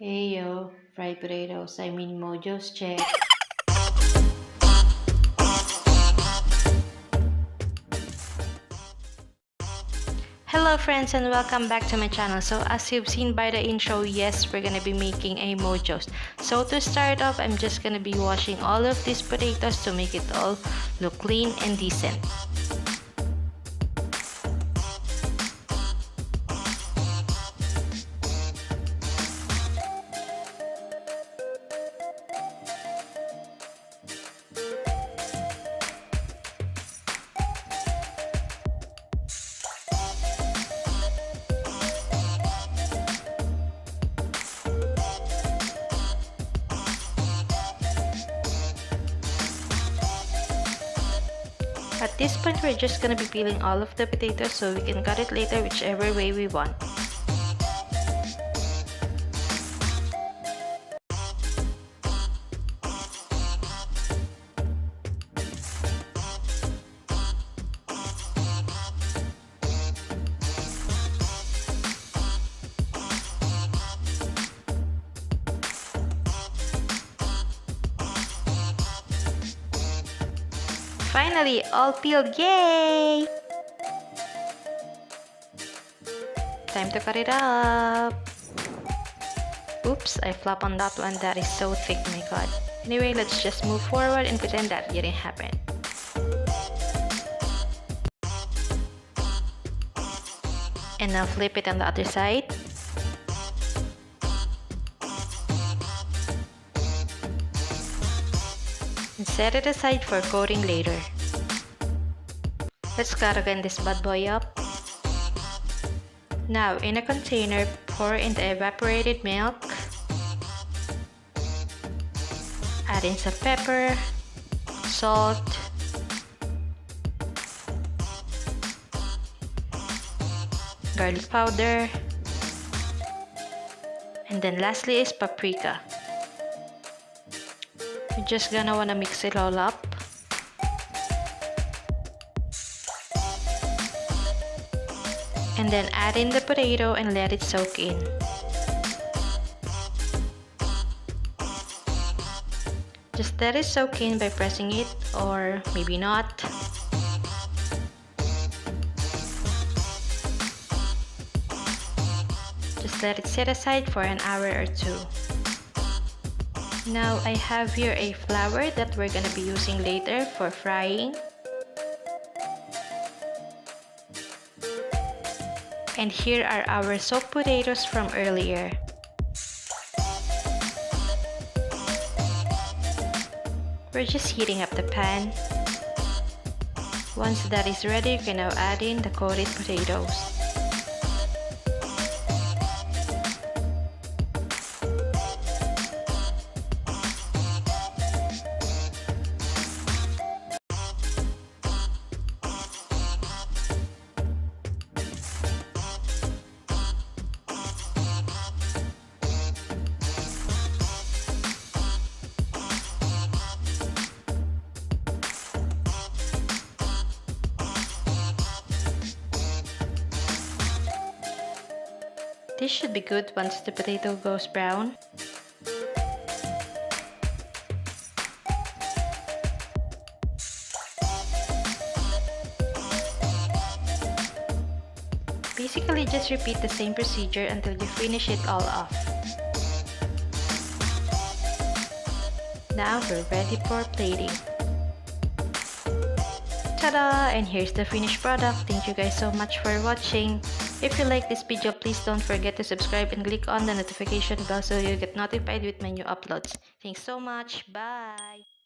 Hey yo, fried potatoes, I mean MOJOS, check. Hello friends and welcome back to my channel. So as you've seen by the intro, yes, we're gonna be making a MOJOS. So to start off, I'm just gonna be washing all of these potatoes to make it all look clean and decent. At this point, we're just gonna be peeling all of the potatoes so we can cut it later whichever way we want. Finally, all peeled, yay! Time to cut it up. Oops, I flopped on that one, that is so thick, my god. Anyway, let's just move forward and pretend that didn't happen. And now flip it on the other side. And set it aside for coating later. Let's cut again this bad boy up. Now in a container, pour in the evaporated milk. Add in some pepper, salt, garlic powder, and then lastly is paprika. You're just gonna wanna mix it all up. And then add in the potato and let it soak in. Just let it soak in by pressing it, or maybe not. Just let it sit aside for an hour or two. Now I have here a flour that we're gonna be using later for frying. And here are our soaked potatoes from earlier. We're just heating up the pan. Once that is ready, you can now add in the coated potatoes. This should be good once the potato goes brown. Basically, just repeat the same procedure until you finish it all off. Now we're ready for plating. Ta-da! And here's the finished product. Thank you guys so much for watching. If you like this video, please don't forget to subscribe and click on the notification bell so you get notified with my new uploads. Thanks so much. Bye!